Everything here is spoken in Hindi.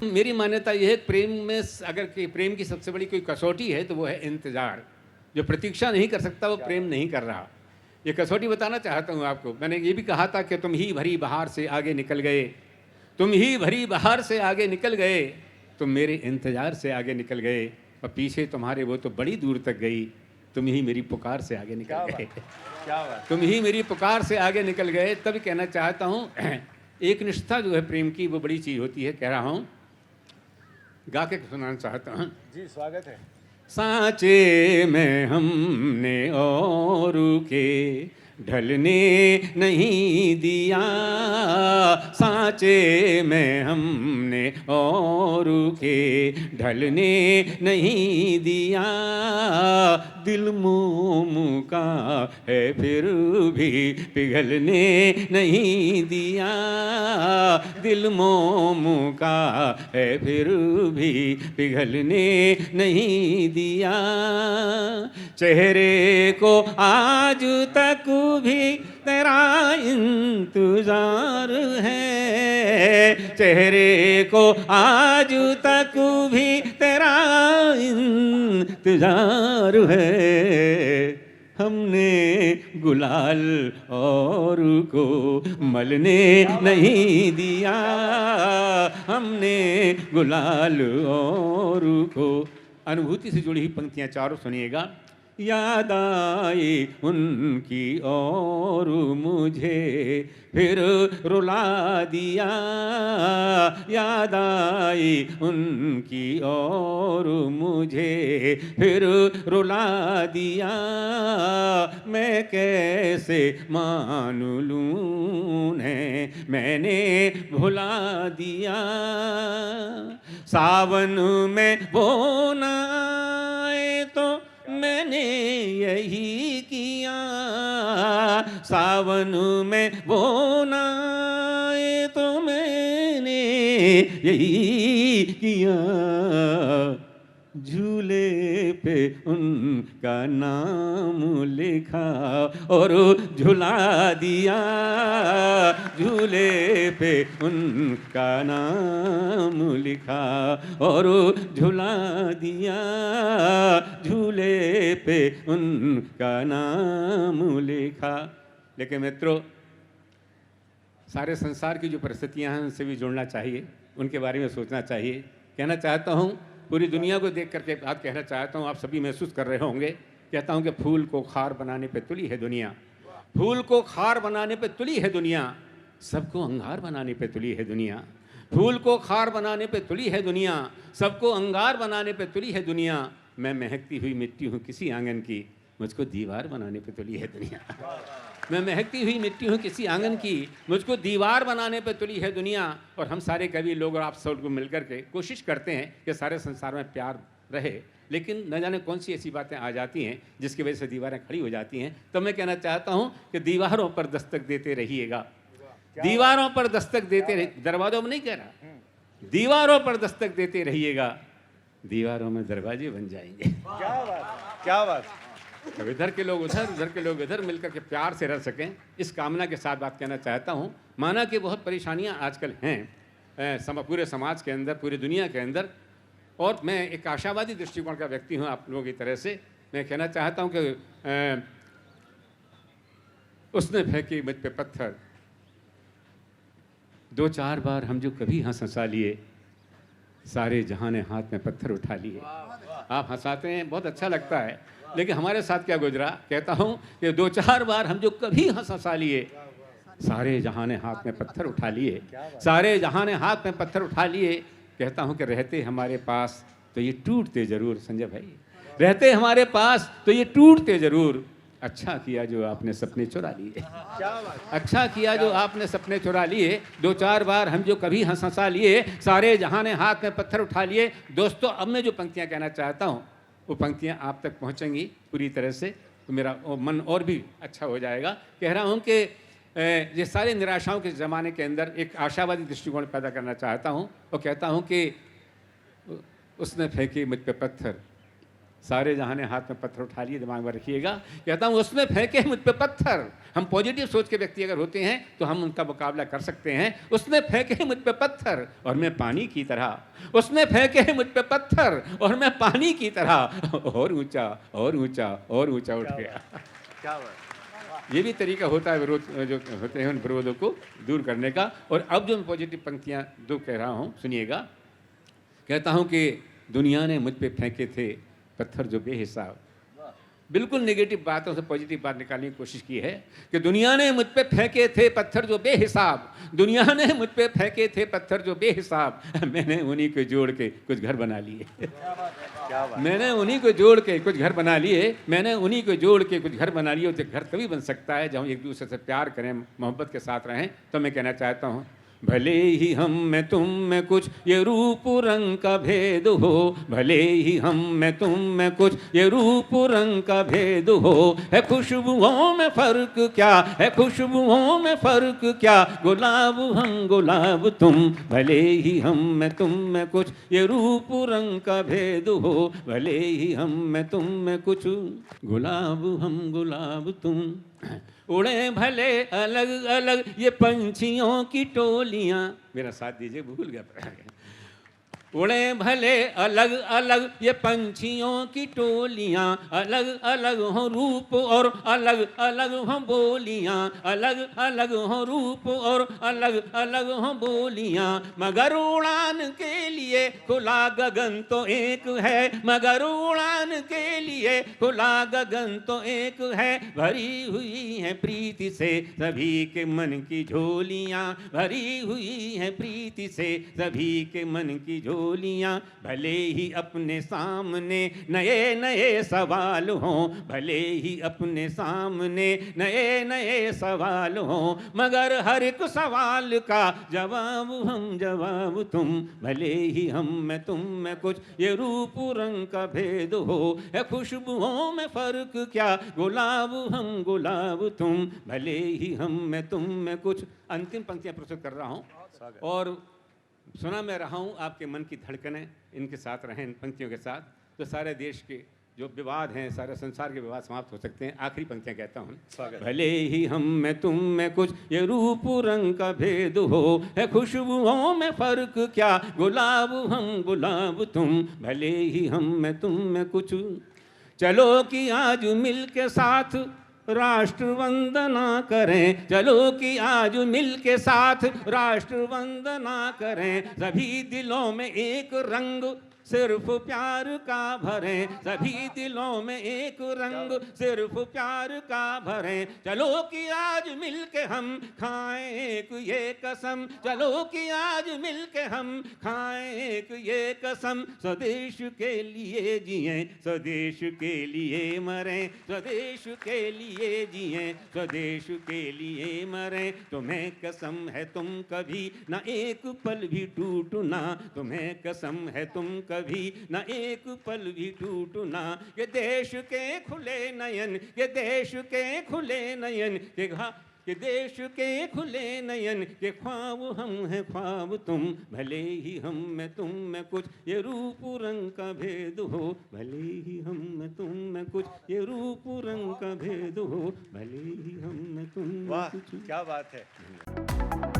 मेरी मान्यता यह है कि प्रेम में अगर प्रेम की सबसे बड़ी कोई कसौटी है तो वो है इंतज़ार। जो प्रतीक्षा नहीं कर सकता वो प्रेम नहीं कर रहा। ये कसौटी बताना चाहता हूँ आपको। मैंने ये भी कहा था कि तुम ही भरी बहार से आगे निकल गए, तुम ही भरी बहार से आगे निकल गए, तुम मेरे इंतज़ार से आगे निकल गए, और पीछे तुम्हारे वो तो बड़ी दूर तक गई, तुम ही मेरी पुकार से आगे निकल गए। क्या बात। तुम ही मेरी पुकार से आगे निकल गए। तभी कहना चाहता हूँ एक निष्ठा जो है प्रेम की वो बड़ी चीज़ होती है। कह रहा हूँ, गा के सुनाना चाहता हूँ। जी स्वागत है। सांचे में हमने और के ढलने नहीं दिया, सांचे में हमने और के ढलने नहीं दिया, दिल मोम का है फिर भी पिघलने नहीं दिया, दिल मोम का है फिर भी पिघलने नहीं दिया, चेहरे को आज तक भी तेरा इंतजार है, चेहरे को आज तक भी तेरा इंतजार है, हमने गुलाल और को मलने नहीं दिया, हमने गुलाल और को। अनुभूति से जुड़ी हुई पंक्तियां चारों सुनिएगा। याद आई उनकी और मुझे फिर रुला दिया, याद आई उनकी और मुझे फिर रुला दिया, मैं कैसे मान लूं ने मैंने भुला दिया, सावन में वो न आए तो मैंने यही किया, सावन में वो न आए तो मैंने यही किया, झूले पे उनका नाम लिखा और झुला दिया, झूले पे उनका नाम लिखा और झुला दिया, झूले पे उनका नाम लिखा। लेकिन मित्रों, सारे संसार की जो परिस्थितियां हैं उनसे भी जुड़ना चाहिए, उनके बारे में सोचना चाहिए। कहना चाहता हूँ, पूरी दुनिया को देख करके बात कहना चाहता हूँ, आप सभी महसूस कर रहे होंगे। कहता हूँ कि फूल को खार बनाने पे तुली है दुनिया, फूल को खार बनाने पे तुली है दुनिया, सबको अंगार बनाने पे तुली है दुनिया, फूल को खार बनाने पे तुली है दुनिया, सबको अंगार बनाने पे तुली है दुनिया, मैं महकती हुई मिट्टी हूँ किसी आंगन की, मुझको दीवार बनाने पे तुली है दुनिया, मैं महकती हुई मिट्टी हूँ किसी आंगन की, मुझको दीवार बनाने पे तुली है दुनिया। और हम सारे कवि लोग और आप सब को मिलकर के कोशिश करते हैं कि सारे संसार में प्यार रहे, लेकिन न जाने कौन सी ऐसी बातें आ जाती हैं जिसकी वजह से दीवारें खड़ी हो जाती हैं। तो मैं कहना चाहता हूँ कि दीवारों पर दस्तक देते रहिएगा, दीवारों पर दस्तक देते रहिए, दरवाजों में नहीं कह रहा, दीवारों पर दस्तक देते रहिएगा, दीवारों में दरवाजे बन जाएंगे। क्या बात, क्या बात। अब इधर के लोग उधर, उधर के लोग इधर मिलकर के प्यार से रह सकें, इस कामना के साथ बात कहना चाहता हूँ। माना कि बहुत परेशानियाँ आजकल हैं पूरे समाज के अंदर, पूरी दुनिया के अंदर, और मैं एक आशावादी दृष्टिकोण का व्यक्ति हूँ आप लोगों की तरह से। मैं कहना चाहता हूँ कि उसने फेंके मुझ पे पत्थर, दो चार बार हम जो कभी हंस हंसा लिए, सारे जहां ने हाथ में पत्थर उठा लिए। आप हंसाते हैं, बहुत अच्छा लगता है, लेकिन हमारे साथ क्या गुजरा। कहता हूँ कि दो चार बार हम जो कभी हंस हंसा लिए, सारे जहां ने हाथ में पत्थर उठा लिए, सारे जहां ने हाथ में पत्थर उठा लिए। कहता हूँ कि रहते हमारे पास तो ये टूटते जरूर, संजय भाई, रहते हमारे पास तो ये टूटते जरूर, अच्छा किया जो आपने सपने चुरा लिए, अच्छा किया जो आपने सपने चुरा लिए, दो चार बार हम जो कभी हंस हंसा लिए, सारे जहां ने हाथ में पत्थर उठा लिए। दोस्तों, अब मैं जो पंक्तियां कहना चाहता हूं वो पंक्तियां आप तक पहुंचेंगी पूरी तरह से, तो मेरा मन और भी अच्छा हो जाएगा। कह रहा हूं कि ये सारे निराशाओं के ज़माने के अंदर एक आशावादी दृष्टिकोण पैदा करना चाहता हूं, और कहता हूं कि उसने फेंके मुझ पे पत्थर, सारे जहाँ ने हाथ में पत्थर उठा लिए, दिमाग में रखिएगा। कहता हूँ उसने फेंके मुझ पे पत्थर। हम पॉजिटिव सोच के व्यक्ति अगर होते हैं तो हम उनका मुकाबला कर सकते हैं। उसने फेंके मुझ पे पत्थर और मैं पानी की तरह, उसने फेंके मुझ पे पत्थर और मैं पानी की तरह और ऊंचा और ऊंचा और ऊंचा उठ गया। क्या बात। ये भी तरीका होता है विरोध जो होते हैं उन विरोधों को दूर करने का। और अब जो मैं पॉजिटिव पंक्तियाँ दो कह रहा हूँ सुनिएगा। कहता हूँ कि दुनिया ने मुझ पे फेंके थे पत्थर जो बेहिसाब। बिल्कुल नेगेटिव बातों से पॉजिटिव बात निकालने की कोशिश की है कि दुनिया ने मुझ पे फेंके थे पत्थर जो बेहिसाब, दुनिया ने मुझ पे फेंके थे पत्थर जो बेहिसाब, मैंने उन्हीं को जोड़ के कुछ घर बना लिए। क्या बात। मैंने उन्हीं को जोड़ के कुछ घर बना लिए, मैंने उन्हीं को जोड़ के कुछ घर बना लिए। घर तभी बन सकता है जब हम एक दूसरे से प्यार करें, मोहब्बत के साथ रहें। तो मैं कहना चाहता हूँ, भले ही हम में तुम में कुछ ये रूप रंग का भेद हो, भले ही हम में तुम में कुछ ये रूप रंग का भेद हो, है खुशबुओं में फर्क क्या, है खुशबुओं में फर्क क्या, गुलाब हम गुलाब तुम, भले ही हम में तुम में कुछ ये रूप रंग का भेद हो, भले ही हम में तुम में कुछ गुलाब हम गुलाब तुम। उड़े भले अलग अलग ये पंछियों की टोलियां, मेरा साथ दीजिए, भूल गया। उड़े भले अलग अलग ये पंछियों की टोलियां, अलग अलग हो रूप और अलग अलग हो बोलियां, अलग अलग हो रूप और अलग अलग हो बोलियां, मगर उड़ान के लिए खुला गगन तो एक है, मगर उड़ान के लिए खुला गगन तो एक है, भरी हुई है प्रीति से सभी के मन की झोलियां, भरी हुई है प्रीति से सभी के मन की झोलियां, भले ही अपने सामने नए नए सवाल हों, भले ही अपने सामने नए नए सवाल हों, मगर हर एक सवाल का जवाब हम जवाब तुम, भले ही हम में तुम में कुछ ये रूप रंग का भेद हो, है खुशबुओं में फर्क क्या, गुलाब हम गुलाब तुम, भले ही हम में तुम में कुछ। अंतिम पंक्तियां प्रस्तुत कर रहा हूं और सुना मैं रहा हूँ आपके मन की धड़कनें इनके साथ रहें, इन पंक्तियों के साथ, तो सारे देश के जो विवाद हैं, सारे संसार के विवाद समाप्त हो सकते हैं। आखिरी पंक्तियाँ कहता हूँ, भले ही हम में तुम में कुछ ये रूप रंग का भेद हो, है खुशबुओं में फर्क क्या, गुलाब हम गुलाब तुम, भले ही हम में तुम में कुछ। चलो कि आज मिल के साथ राष्ट्र वंदना करें, चलो कि आज मिल के साथ राष्ट्र वंदना करें, सभी दिलों में एक रंग सिर्फ प्यार का भरें, सभी दिलों में एक रंग सिर्फ प्यार का भरें, चलो कि आज मिल के हम खाएं एक ये कसम, चलो कि आज मिल के हम खाएं एक ये कसम, स्वदेश के लिए जिएं स्वदेश के लिए मरें, स्वदेश के लिए जिएं स्वदेश के लिए मरें, तुम्हें कसम है तुम कभी न एक पल भी टूटना, तुम्हें कसम है तुम कभी न एक पल भी टूटना, ये देश के खुले नयन, ये देश के खुले नयन, कि देश के खुले नयन के ख्वाब हम हैं ख्वाब तुम, भले ही हम में तुम में कुछ ये रूप रंग का भेद हो, भले ही हम में तुम में कुछ ये रूप रंग का भेद हो, भले ही हम में तुम में कुछ। वाह, क्या बात है।